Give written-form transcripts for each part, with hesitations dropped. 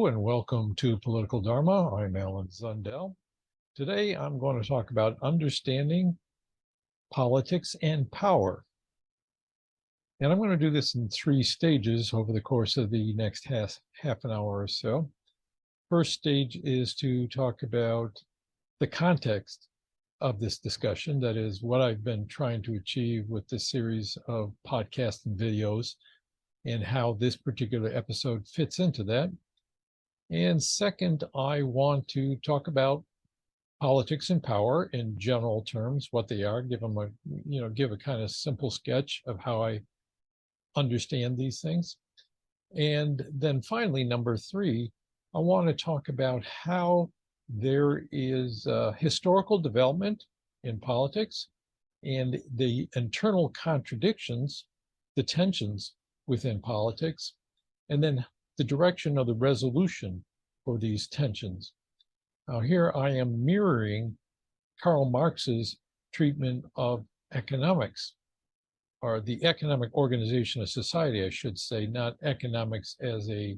Hello and welcome to Political Dharma. I'm Alan Zundell. Today I'm going to talk about understanding politics and power. And I'm going to do this in three stages over the course of the next half an hour or so. First stage is to talk about the context of this discussion, that is, what I've been trying to achieve with this series of podcasts and videos and how this particular episode fits into that. And second, I want to talk about politics and power in general terms, what they are, give a kind of simple sketch of how I understand these things. And then finally, number three, I want to talk about how there is historical development in politics and the internal contradictions, the tensions within politics, and then the direction of the resolution for these tensions. Now, here I am mirroring Karl Marx's treatment of economics, or the economic organization of society, I should say, not economics as a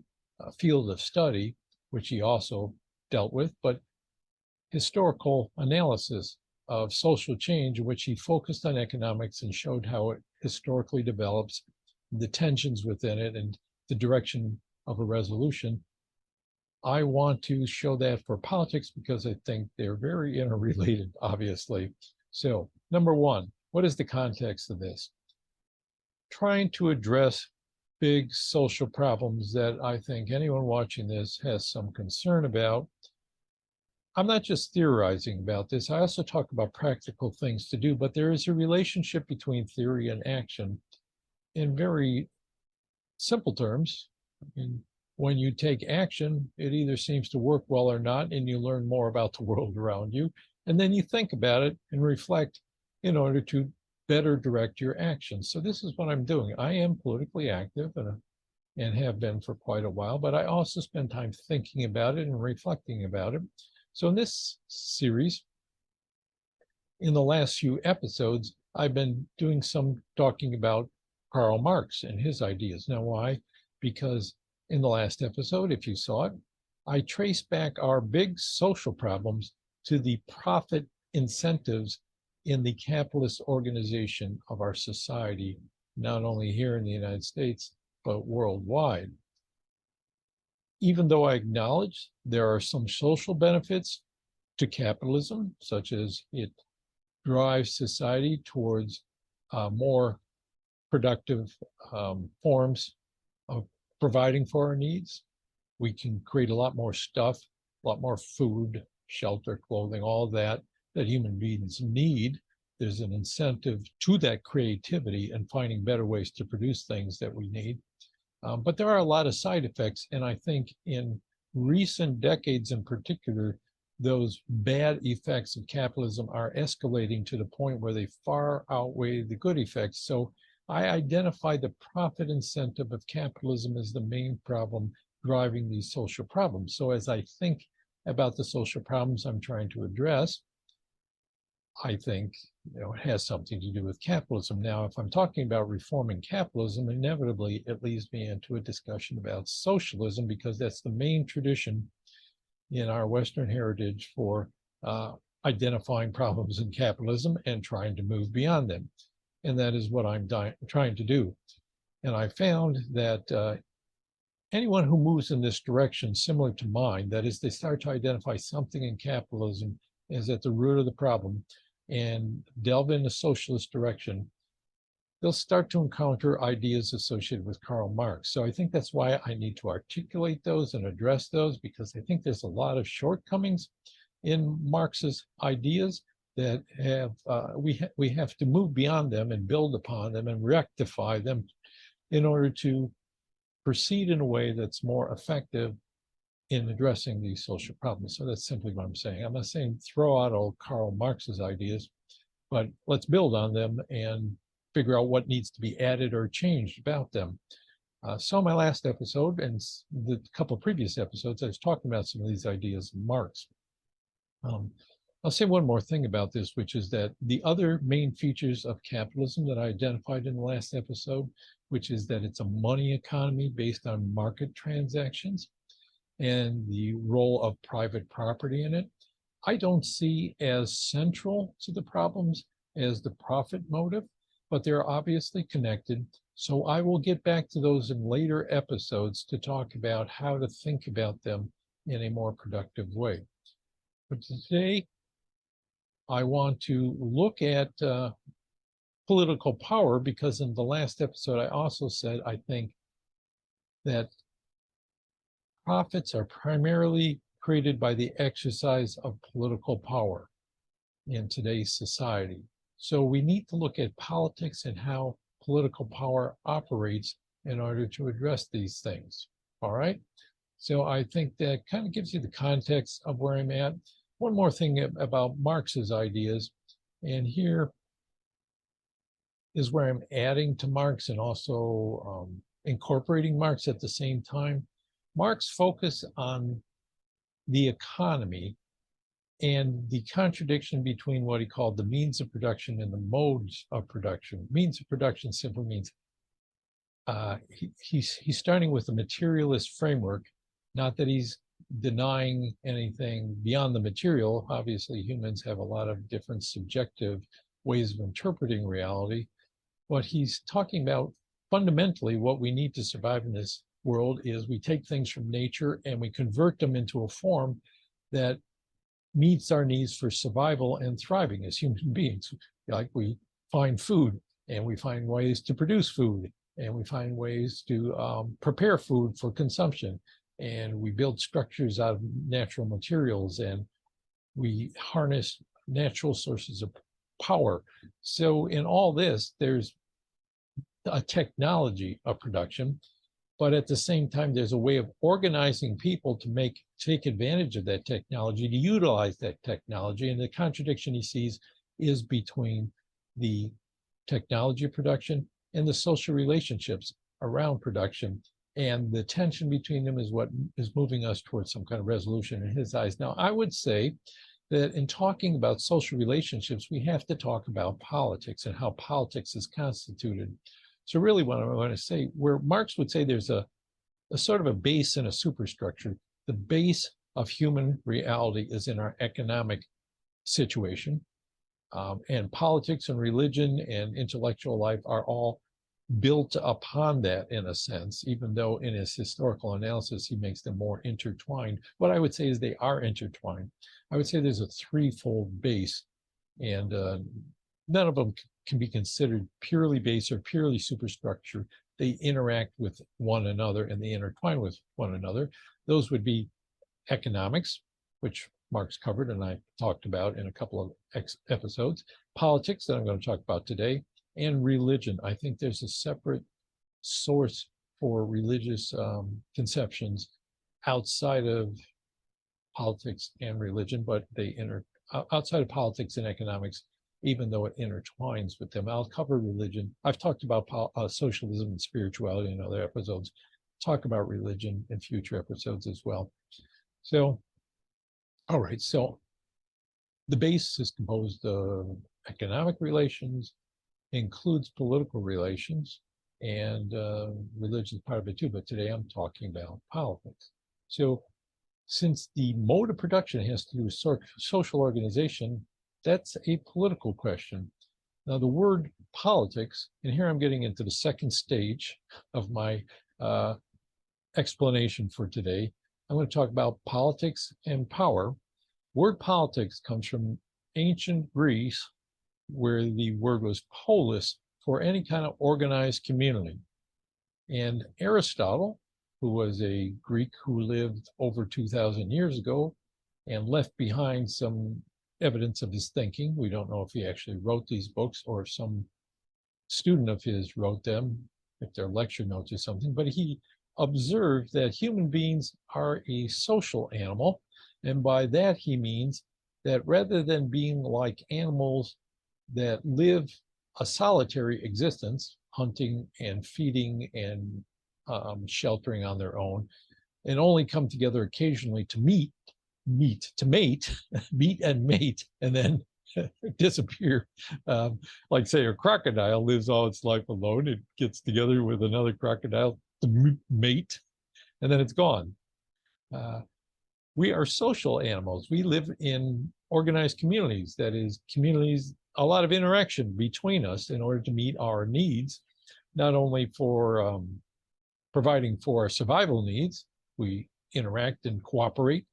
field of study, which he also dealt with, but historical analysis of social change, in which he focused on economics and showed how it historically develops, the tensions within it, and the direction of a resolution. I want to show that for politics because I think they're very interrelated, obviously. So, number one, what is the context of this? Trying to address big social problems that I think anyone watching this has some concern about. I'm not just theorizing about this. I also talk about practical things to do, but there is a relationship between theory and action in very simple terms. When you take action, it either seems to work well or not, and you learn more about the world around you. And then you think about it and reflect in order to better direct your actions. So this is what I'm doing. I am politically active and have been for quite a while, but I also spend time thinking about it and reflecting about it. So in this series, in the last few episodes, I've been doing some talking about Karl Marx and his ideas. Now, why? Because in the last episode, if you saw it, I traced back our big social problems to the profit incentives in the capitalist organization of our society, not only here in the United States, but worldwide. Even though I acknowledge there are some social benefits to capitalism, such as it drives society towards more productive forms of providing for our needs. We can create a lot more stuff, a lot more food, shelter, clothing, all that human beings need. There's an incentive to that creativity and finding better ways to produce things that we need. But there are a lot of side effects, and I think in recent decades in particular, those bad effects of capitalism are escalating to the point where they far outweigh the good effects. So I identify the profit incentive of capitalism as the main problem driving these social problems. So as I think about the social problems I'm trying to address, I think it has something to do with capitalism. Now, if I'm talking about reforming capitalism, inevitably it leads me into a discussion about socialism, because that's the main tradition in our Western heritage for identifying problems in capitalism and trying to move beyond them. And that is what I'm trying to do. And I found that anyone who moves in this direction, similar to mine, that is, they start to identify something in capitalism as at the root of the problem and delve in a socialist direction, they'll start to encounter ideas associated with Karl Marx. So I think that's why I need to articulate those and address those, because I think there's a lot of shortcomings in Marx's ideas that we have to move beyond them and build upon them and rectify them in order to proceed in a way that's more effective in addressing these social problems. So that's simply what I'm saying. I'm not saying throw out all Karl Marx's ideas, but let's build on them and figure out what needs to be added or changed about them. So my last episode and the couple of previous episodes, I was talking about some of these ideas of Marx. I'll say one more thing about this, which is that the other main features of capitalism that I identified in the last episode, which is that it's a money economy based on market transactions. and the role of private property in it, I don't see as central to the problems as the profit motive, but they're obviously connected. So I will get back to those in later episodes to talk about how to think about them in a more productive way. But today, I want to look at political power, because in the last episode, I also said I think that profits are primarily created by the exercise of political power in today's society. So we need to look at politics and how political power operates in order to address these things. All right. So I think that kind of gives you the context of where I'm at. One more thing about Marx's ideas, and here is where I'm adding to Marx and also incorporating Marx at the same time. Marx focused on the economy and the contradiction between what he called the means of production and the modes of production. Means of production simply means he's starting with a materialist framework, not that he's denying anything beyond the material. Obviously, humans have a lot of different subjective ways of interpreting reality. What he's talking about fundamentally, what we need to survive in this world is we take things from nature and we convert them into a form that meets our needs for survival and thriving as human beings. Like we find food and we find ways to produce food and we find ways to prepare food for consumption. And we build structures out of natural materials and we harness natural sources of power. So in all this, there's a technology of production, but at the same time, there's a way of organizing people to take advantage of that technology, to utilize that technology. And the contradiction he sees is between the technology of production and the social relationships around production. And the tension between them is what is moving us towards some kind of resolution in his eyes. Now, I would say that in talking about social relationships, we have to talk about politics and how politics is constituted. So really what I want to say, where Marx would say there's a sort of a base and a superstructure, the base of human reality is in our economic situation. And politics and religion and intellectual life are all built upon that in a sense, even though in his historical analysis, he makes them more intertwined. What I would say is they are intertwined. I would say there's a threefold base, and none of them can be considered purely base or purely superstructure. They interact with one another and they intertwine with one another. Those would be economics, which Marx covered and I talked about in a couple of episodes, politics that I'm going to talk about today, and religion. I think there's a separate source for religious conceptions outside of politics and religion, but they outside of politics and economics, even though it intertwines with them. I'll cover religion. I've talked about socialism and spirituality in other episodes. Talk about religion in future episodes as well. So, all right, so the base is composed of economic relations, includes political relations, and religion is part of it too, but today I'm talking about politics. So since the mode of production has to do with social organization, that's a political question. Now the word politics, and here I'm getting into the second stage of my explanation for today. I'm going to talk about politics and power. Word politics comes from ancient Greece, where the word was polis, for any kind of organized community. And Aristotle, who was a Greek who lived over 2,000 years ago and left behind some evidence of his thinking. We don't know if he actually wrote these books or if some student of his wrote them, if they're lecture notes or something, but he observed that human beings are a social animal. And by that, he means that rather than being like animals that live a solitary existence, hunting and feeding and sheltering on their own, and only come together occasionally to mate, meet and mate, and then disappear. Like say a crocodile lives all its life alone. It gets together with another crocodile to mate, and then it's gone. We are social animals. We live in organized communities. That is, communities, a lot of interaction between us in order to meet our needs, not only for providing for our survival needs, we interact and cooperate,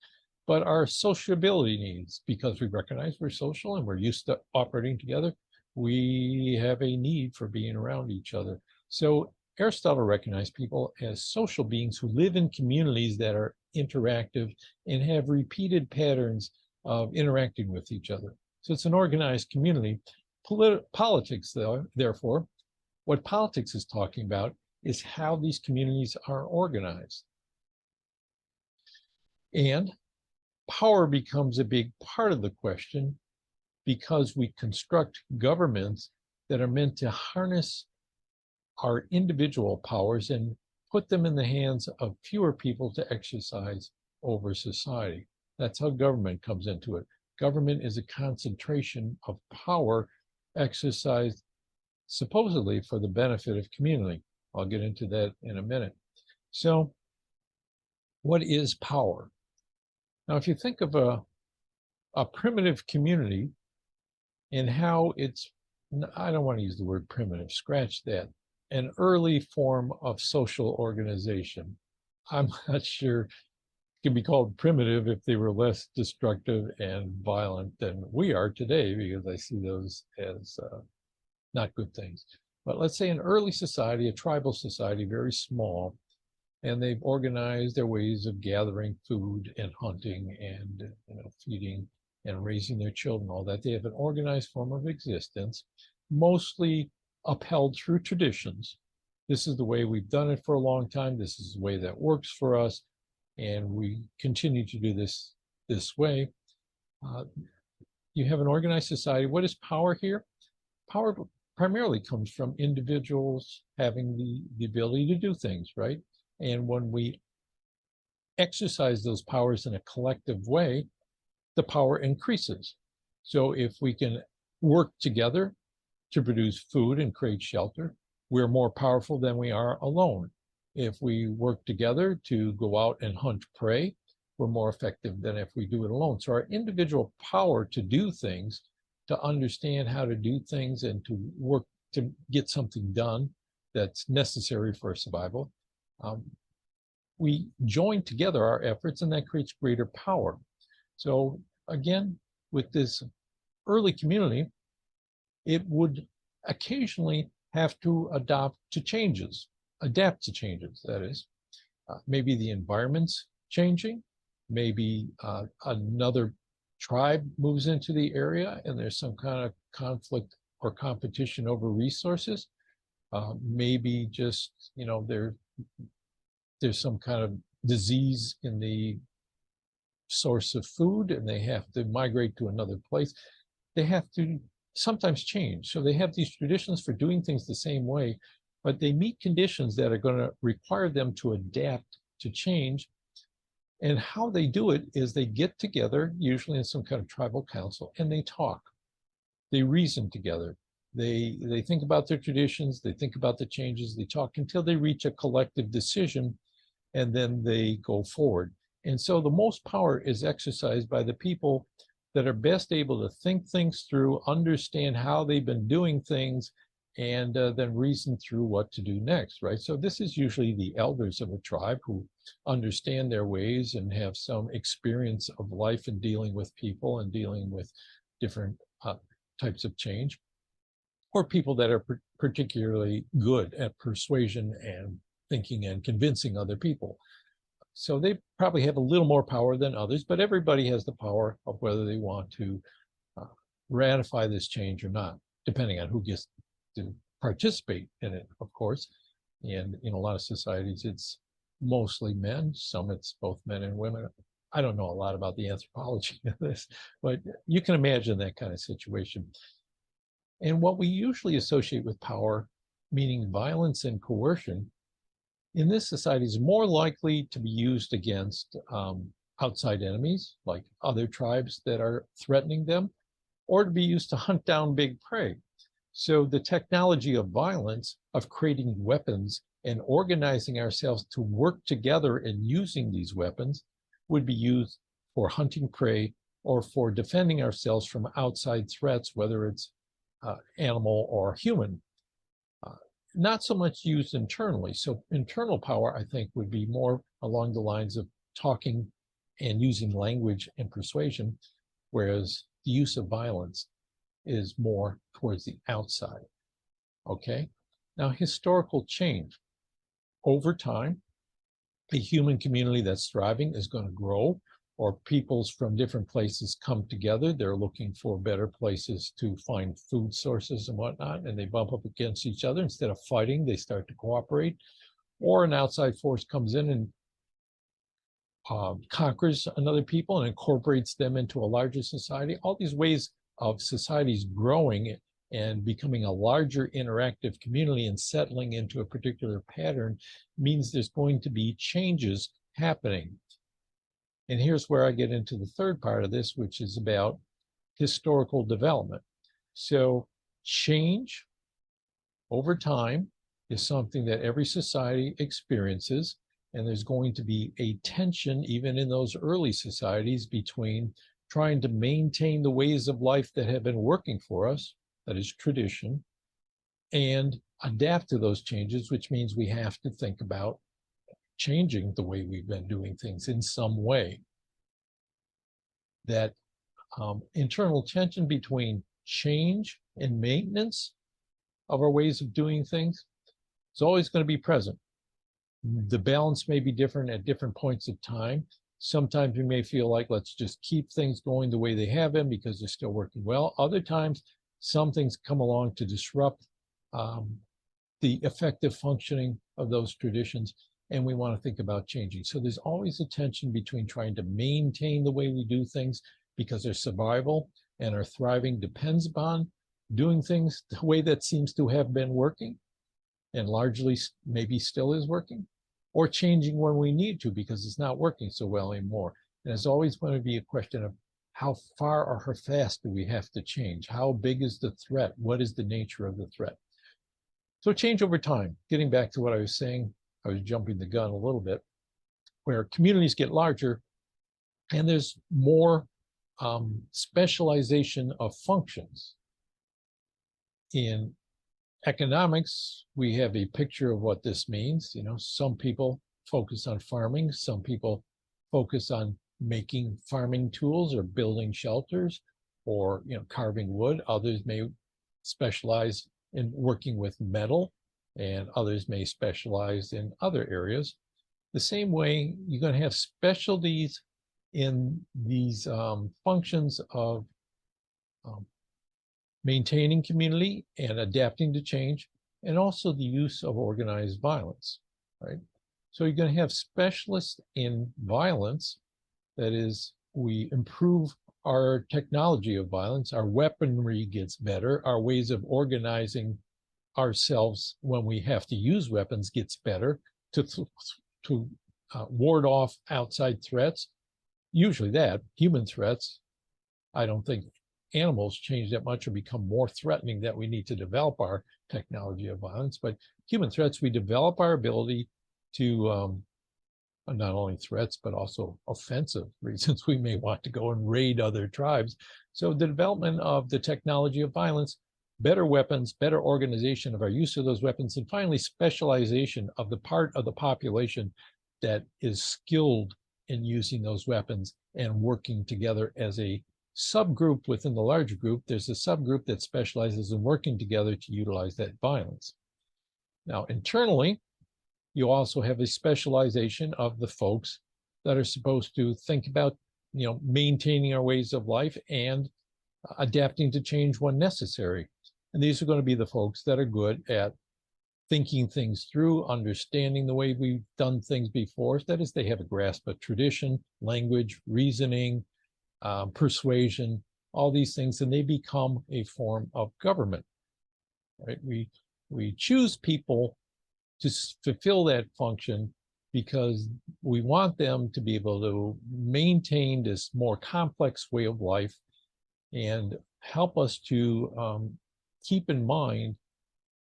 but our sociability needs, because we recognize we're social and we're used to operating together, we have a need for being around each other. So Aristotle recognized people as social beings who live in communities that are interactive and have repeated patterns of interacting with each other. So it's an organized community. Politics, therefore, what politics is talking about is how these communities are organized. And power becomes a big part of the question because we construct governments that are meant to harness our individual powers and put them in the hands of fewer people to exercise over society. That's how government comes into it. Government is a concentration of power exercised supposedly for the benefit of community. I'll get into that in a minute. So what is power? Now, if you think of a primitive community and how it's, I don't want to use the word primitive, scratch that, an early form of social organization. I'm not sure it can be called primitive if they were less destructive and violent than we are today, because I see those as not good things. But let's say an early society, a tribal society, very small, and they've organized their ways of gathering food and hunting and feeding and raising their children, all that. They have an organized form of existence, mostly upheld through traditions. This is the way we've done it for a long time. This is the way that works for us, and we continue to do this way. You have an organized society. What is power here? Power primarily comes from individuals having the ability to do things, right? And when we exercise those powers in a collective way, the power increases. So if we can work together to produce food and create shelter, we're more powerful than we are alone. If we work together to go out and hunt prey, we're more effective than if we do it alone. So our individual power to do things, to understand how to do things and to work to get something done that's necessary for survival, we join together our efforts, and that creates greater power. So again, with this early community, it would occasionally have to adapt to changes, that is. Maybe the environment's changing, maybe another tribe moves into the area and there's some kind of conflict or competition over resources. Maybe just, there's some kind of disease in the source of food and they have to migrate to another place. They have to sometimes change. So they have these traditions for doing things the same way, but they meet conditions that are going to require them to adapt to change. And how they do it is they get together, usually in some kind of tribal council, and they talk. They reason together. They think about their traditions, they think about the changes, they talk until they reach a collective decision, and then they go forward. And so the most power is exercised by the people that are best able to think things through, understand how they've been doing things, and then reason through what to do next, right? So this is usually the elders of a tribe who understand their ways and have some experience of life in dealing with people and dealing with different types of change, or people that are particularly good at persuasion and thinking and convincing other people. So they probably have a little more power than others, but everybody has the power of whether they want to ratify this change or not, depending on who gets to participate in it, of course. And in a lot of societies, it's mostly men. Some it's both men and women. I don't know a lot about the anthropology of this, but you can imagine that kind of situation. And what we usually associate with power, meaning violence and coercion, in this society is more likely to be used against outside enemies, like other tribes that are threatening them, or to be used to hunt down big prey. So the technology of violence, of creating weapons and organizing ourselves to work together and using these weapons, would be used for hunting prey or for defending ourselves from outside threats, whether it's animal or human. Not so much used internally. So internal power, I think, would be more along the lines of talking and using language and persuasion, whereas the use of violence is more towards the outside. Okay? Now, historical change. Over time, a human community that's thriving is going to grow, or peoples from different places come together. They're looking for better places to find food sources and whatnot, and they bump up against each other. Instead of fighting, they start to cooperate. Or an outside force comes in and conquers another people and incorporates them into a larger society. All these ways of societies growing and becoming a larger interactive community and settling into a particular pattern means there's going to be changes happening. And here's where I get into the third part of this, which is about historical development. So change over time is something that every society experiences, and there's going to be a tension even in those early societies between trying to maintain the ways of life that have been working for us, that is tradition, and adapt to those changes, which means we have to think about changing the way we've been doing things in some way. That internal tension between change and maintenance of our ways of doing things is always going to be present. The balance may be different at different points of time. Sometimes we may feel like, let's just keep things going the way they have been because they're still working well. Other times, some things come along to disrupt the effective functioning of those traditions, and we want to think about changing. So there's always a tension between trying to maintain the way we do things because their survival and our thriving depends upon doing things the way that seems to have been working and largely maybe still is working, or changing when we need to because it's not working so well anymore. And it's always going to be a question of how far or how fast do we have to change? How big is the threat? What is the nature of the threat? So change over time. Getting back to what I was saying, I was jumping the gun a little bit, where communities get larger and there's more specialization of functions. In economics, we have a picture of what this means. You know, some people focus on farming, some people focus on making farming tools or building shelters or, you know, carving wood. Others may specialize in working with metal, and others may specialize in other areas. The same way, you're going to have specialties in these functions of maintaining community and adapting to change, and also the use of organized violence, right? So you're going to have specialists in violence. That is, we improve our technology of violence, our weaponry gets better, our ways of organizing ourselves when we have to use weapons gets better to ward off outside threats. Usually that, human threats, I don't think animals change that much or become more threatening that we need to develop our technology of violence, but human threats, we develop our ability to not only threats, but also offensive reasons we may want to go and raid other tribes. So the development of the technology of violence, better weapons, better organization of our use of those weapons, and finally specialization of the part of the population that is skilled in using those weapons and working together as a subgroup within the larger group. There's a subgroup that specializes in working together to utilize that violence. Now, internally, you also have a specialization of the folks that are supposed to think about, you know, maintaining our ways of life and adapting to change when necessary. And these are going to be the folks that are good at thinking things through, understanding the way we've done things before. That is, they have a grasp of tradition, language, reasoning, persuasion, all these things, and they become a form of government, right? We choose people to fulfill that function because we want them to be able to maintain this more complex way of life and help us to keep in mind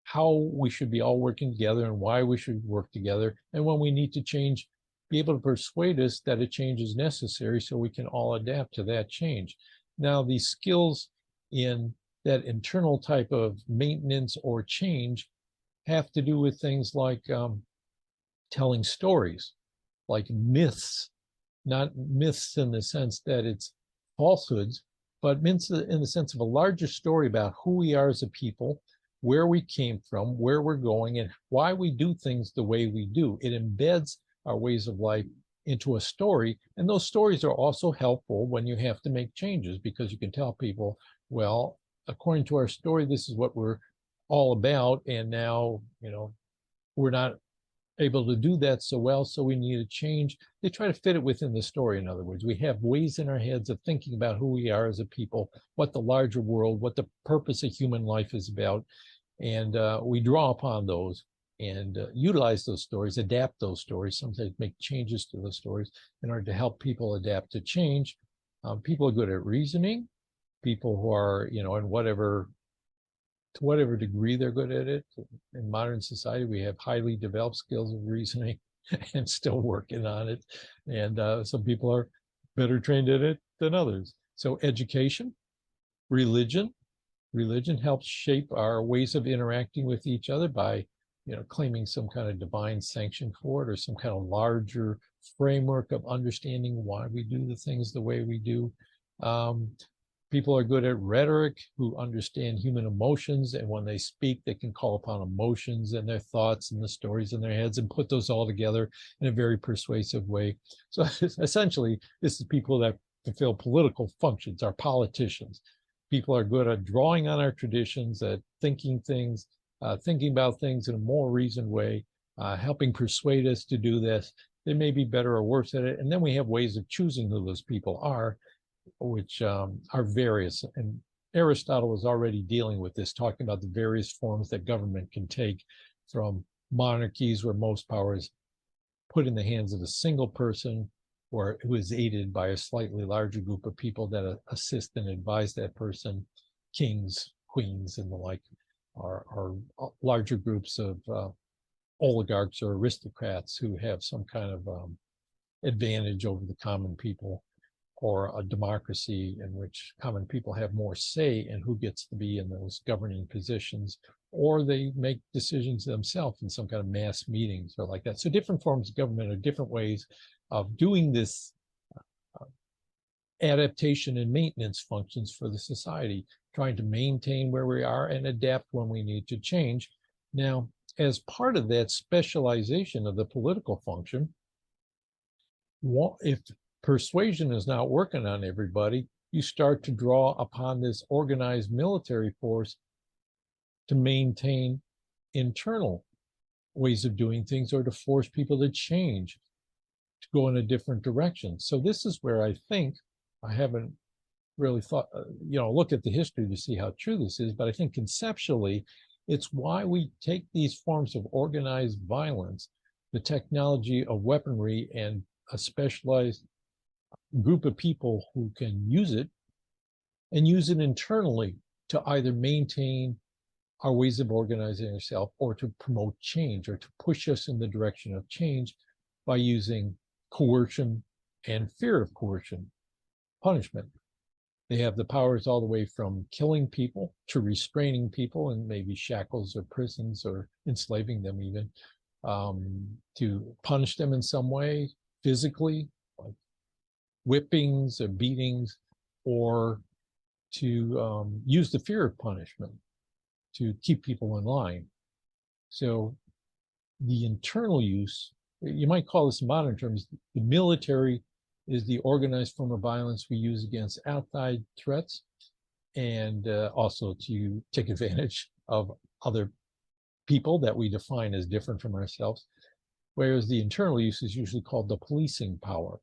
how we should be all working together and why we should work together, and when we need to change be able to persuade us that a change is necessary so we can all adapt to that change. Now, these skills in that internal type of maintenance or change have to do with things like telling stories, like myths, not myths in the sense that it's falsehoods, but myths in the sense of a larger story about who we are as a people, where we came from, where we're going, and why we do things the way we do. It embeds our ways of life into a story. And those stories are also helpful when you have to make changes, because you can tell people, well, according to our story, this is what we're all about. And now, we're not able to do that so well, so we need a change. They try to fit it within the story. In other words, we have ways in our heads of thinking about who we are as a people, what the larger world, what the purpose of human life is about. And we draw upon those and utilize those stories, adapt those stories, sometimes make changes to those stories in order to help people adapt to change. People are good at reasoning. People who are, to whatever degree they're good at it. In modern society, we have highly developed skills of reasoning and still working on it. And some people are better trained at it than others. So education, religion helps shape our ways of interacting with each other by, claiming some kind of divine sanction for it, or some kind of larger framework of understanding why we do the things the way we do. People are good at rhetoric, who understand human emotions, and when they speak, they can call upon emotions and their thoughts and the stories in their heads and put those all together in a very persuasive way. So essentially, this is people that fulfill political functions, are politicians. People are good at drawing on our traditions, at thinking about things in a more reasoned way, helping persuade us to do this. They may be better or worse at it. And then we have ways of choosing who those people are, which are various. And Aristotle was already dealing with this, talking about the various forms that government can take, from monarchies where most power is put in the hands of a single person, or who is aided by a slightly larger group of people that assist and advise that person. Kings, queens, and the like are larger groups of oligarchs or aristocrats who have some kind of advantage over the common people, or a democracy in which common people have more say in who gets to be in those governing positions, or they make decisions themselves in some kind of mass meetings or like that. So different forms of government are different ways of doing this adaptation and maintenance functions for the society, trying to maintain where we are and adapt when we need to change. Now, as part of that specialization of the political function, if persuasion is not working on everybody, you start to draw upon this organized military force to maintain internal ways of doing things, or to force people to change, to go in a different direction. So this is where I think, I haven't really thought, look at the history to see how true this is, but I think conceptually, it's why we take these forms of organized violence, the technology of weaponry, and a specialized group of people who can use it, and use it internally to either maintain our ways of organizing ourselves, or to promote change, or to push us in the direction of change by using coercion and fear of coercion, punishment. They have the powers all the way from killing people to restraining people in maybe shackles or prisons, or enslaving them even, to punish them in some way physically, like whippings or beatings, or to use the fear of punishment to keep people in line. So the internal use, you might call this in modern terms, the military is the organized form of violence we use against outside threats, and also to take advantage of other people that we define as different from ourselves. Whereas the internal use is usually called the policing power.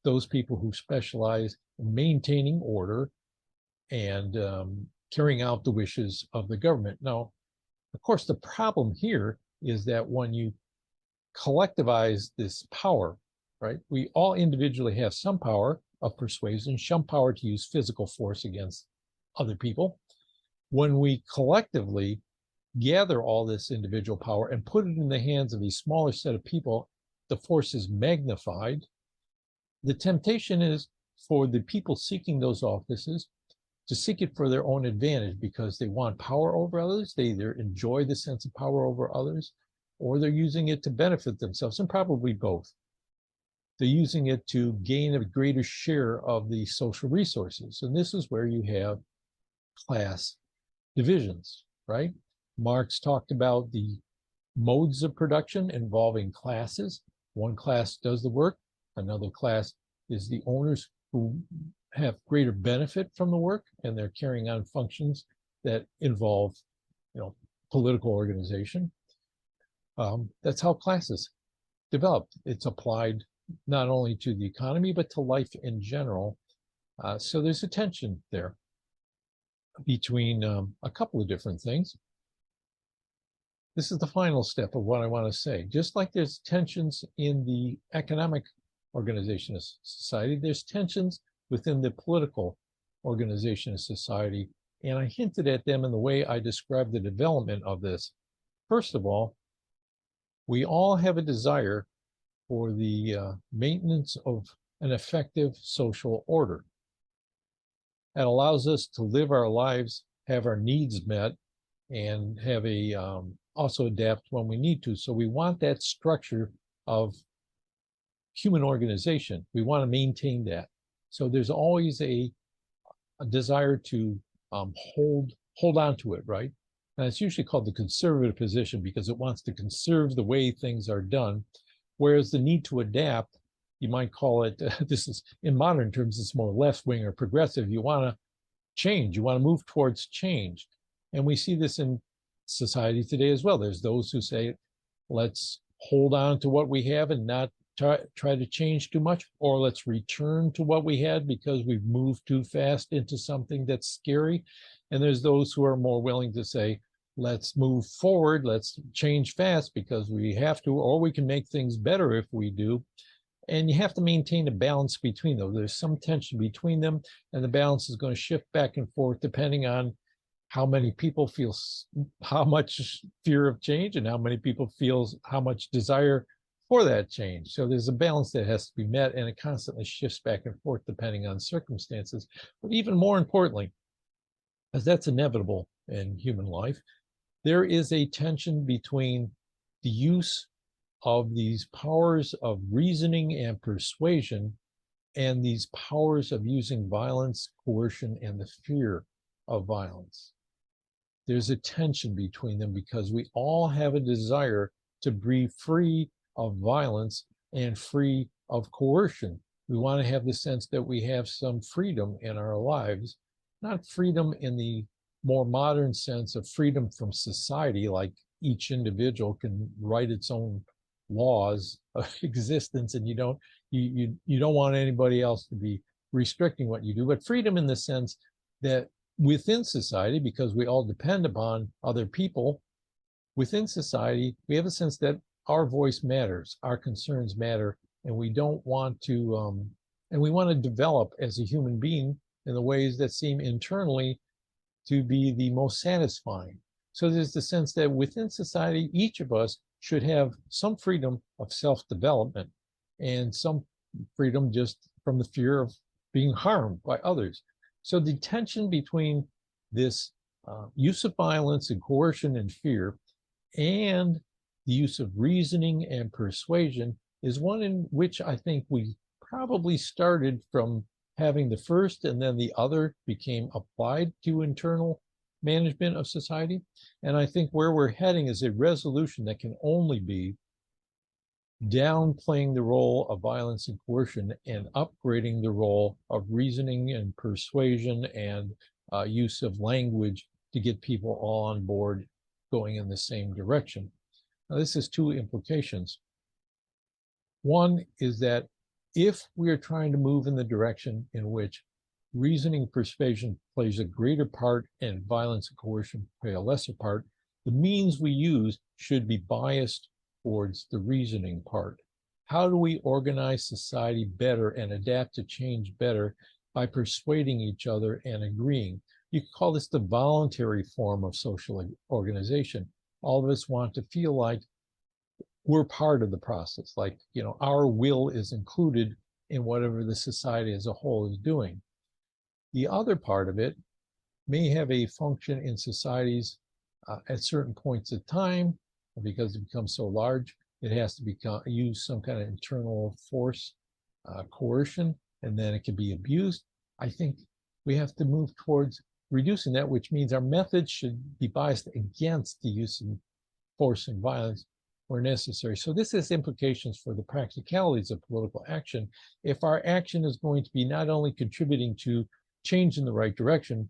Those people who specialize in maintaining order and carrying out the wishes of the government. Now, of course, the problem here is that when you collectivize this power, right, we all individually have some power of persuasion, some power to use physical force against other people. When we collectively gather all this individual power and put it in the hands of a smaller set of people the force is magnified, the temptation is for the people seeking those offices to seek it for their own advantage because they want power over others. They either enjoy the sense of power over others, or they're using it to benefit themselves, and probably both. They're using it to gain a greater share of the social resources. And this is where you have class divisions, right? Marx talked about the modes of production involving classes. One class does the work, another class is the owners who have greater benefit from the work, and they're carrying on functions that involve, political organization. That's how classes develop. It's applied not only to the economy, but to life in general. So there's a tension there between a couple of different things. This is the final step of what I want to say. Just like there's tensions in the economic organization of society, there's tensions within the political organization of society. And I hinted at them in the way I described the development of this. First of all, we all have a desire for the maintenance of an effective social order that allows us to live our lives, have our needs met, and have also adapt when we need to. So we want that structure of human organization. We want to maintain that. So there's always a desire to hold on to it, right? And it's usually called the conservative position because it wants to conserve the way things are done. Whereas the need to adapt, you might call it, this is in modern terms, it's more left wing or progressive. You want to change, you want to move towards change. And we see this in society today as well. There's those who say, let's hold on to what we have and not try to change too much, or let's return to what we had because we've moved too fast into something that's scary. And there's those who are more willing to say, let's move forward, let's change fast because we have to, or we can make things better if we do. And you have to maintain a balance between those. There's some tension between them, and the balance is going to shift back and forth depending on how many people feel how much fear of change and how many people feel how much desire for that change. So there's a balance that has to be met, and it constantly shifts back and forth depending on circumstances. But even more importantly, as that's inevitable in human life, there is a tension between the use of these powers of reasoning and persuasion and these powers of using violence, coercion, and the fear of violence. There's a tension between them because we all have a desire to be free of violence and free of coercion. We want to have the sense that we have some freedom in our lives, not freedom in the more modern sense of freedom from society, like each individual can write its own laws of existence, and you don't want anybody else to be restricting what you do, but freedom in the sense that within society, because we all depend upon other people, within society, we have a sense that our voice matters, our concerns matter, and we don't want to, and we want to develop as a human being in the ways that seem internally to be the most satisfying. So there's the sense that within society, each of us should have some freedom of self-development and some freedom just from the fear of being harmed by others. So the tension between this use of violence and coercion and fear and the use of reasoning and persuasion is one in which I think we probably started from having the first and then the other became applied to internal management of society. And I think where we're heading is a resolution that can only be downplaying the role of violence and coercion and upgrading the role of reasoning and persuasion and use of language to get people all on board going in the same direction. Now, this has two implications. One is that if we are trying to move in the direction in which reasoning persuasion plays a greater part and violence and coercion play a lesser part, the means we use should be biased towards the reasoning part. How do we organize society better and adapt to change better by persuading each other and agreeing? You could call this the voluntary form of social organization. All of us want to feel like we're part of the process. Like, our will is included in whatever the society as a whole is doing. The other part of it may have a function in societies at certain points of time, because it becomes so large, it has to use some kind of internal force, coercion, and then it can be abused. I think we have to move towards reducing that, which means our methods should be biased against the use of force and violence where necessary. So this has implications for the practicalities of political action. If our action is going to be not only contributing to change in the right direction,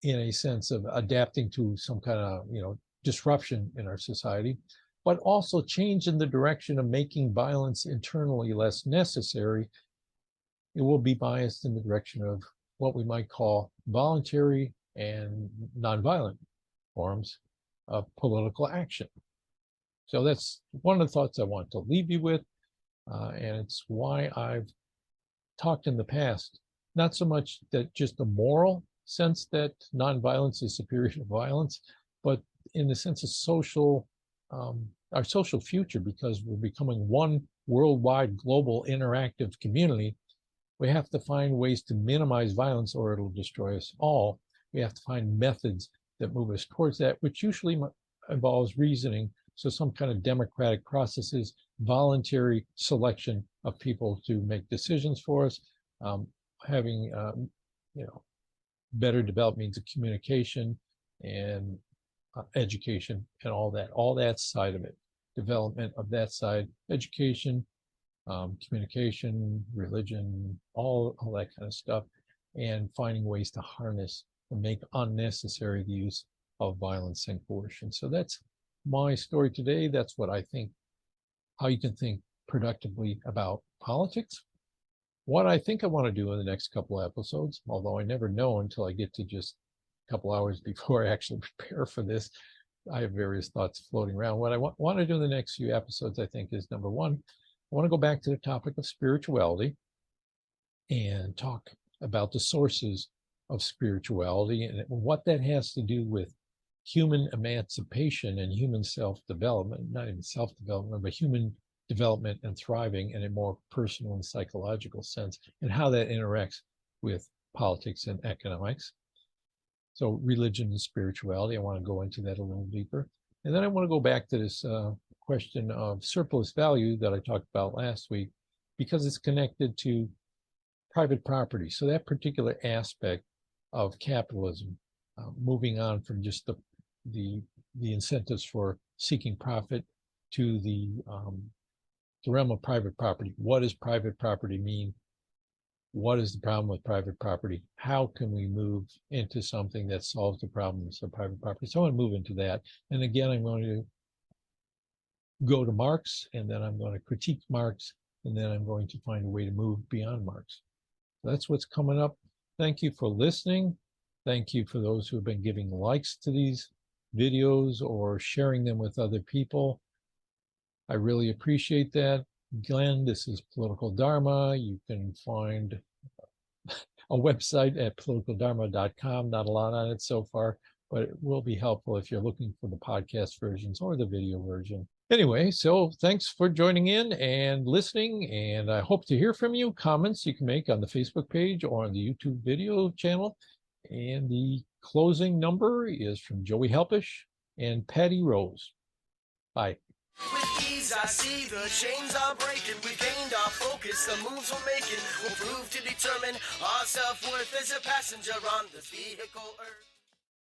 in a sense of adapting to some kind of disruption in our society, but also change in the direction of making violence internally less necessary, it will be biased in the direction of what we might call voluntary and nonviolent forms of political action. So that's one of the thoughts I want to leave you with, and it's why I've talked in the past, not so much that just the moral sense that nonviolence is superior to violence, but in the sense of our social future, because we're becoming one worldwide, global, interactive community. We have to find ways to minimize violence or it'll destroy us all. We have to find methods that move us towards that, which usually involves reasoning. So some kind of democratic processes, voluntary selection of people to make decisions for us, having better developed means of communication and education and all that side of it, development of that side, education, communication, religion, all that kind of stuff, and finding ways to harness and make unnecessary the use of violence and coercion. So that's my story today. That's what I think, how you can think productively about politics. What I think I want to do in the next couple of episodes, although I never know until I get to just a couple hours before I actually prepare for this, I have various thoughts floating around. What I want to do in the next few episodes, I think, is number one, I want to go back to the topic of spirituality and talk about the sources of spirituality and what that has to do with human emancipation and human self-development, not even self-development, but human development and thriving in a more personal and psychological sense, and how that interacts with politics and economics. So religion and spirituality, I want to go into that a little deeper. And then I want to go back to this question of surplus value that I talked about last week, because it's connected to private property. So that particular aspect of capitalism, moving on from just the incentives for seeking profit to the realm of private property. What does private property mean? What is the problem with private property? How can we move into something that solves the problems of private property? So I want to move into that. And again, I'm going to go to Marx, and then I'm going to critique Marx, and then I'm going to find a way to move beyond Marx. So that's what's coming up. Thank you for listening. Thank you for those who have been giving likes to these videos or sharing them with other people. I really appreciate that. Again, this is Political Dharma. You can find a website at politicaldharma.com. Not a lot on it so far, but it will be helpful if you're looking for the podcast versions or the video version. Anyway, so thanks for joining in and listening, and I hope to hear from you. Comments you can make on the Facebook page or on the YouTube video channel. And the closing number is from Joey Helpish and Patty Rose. Bye. With ease, I see the chains are breaking. We gained our focus, the moves we're making will prove to determine our self-worth as a passenger on this vehicle Earth.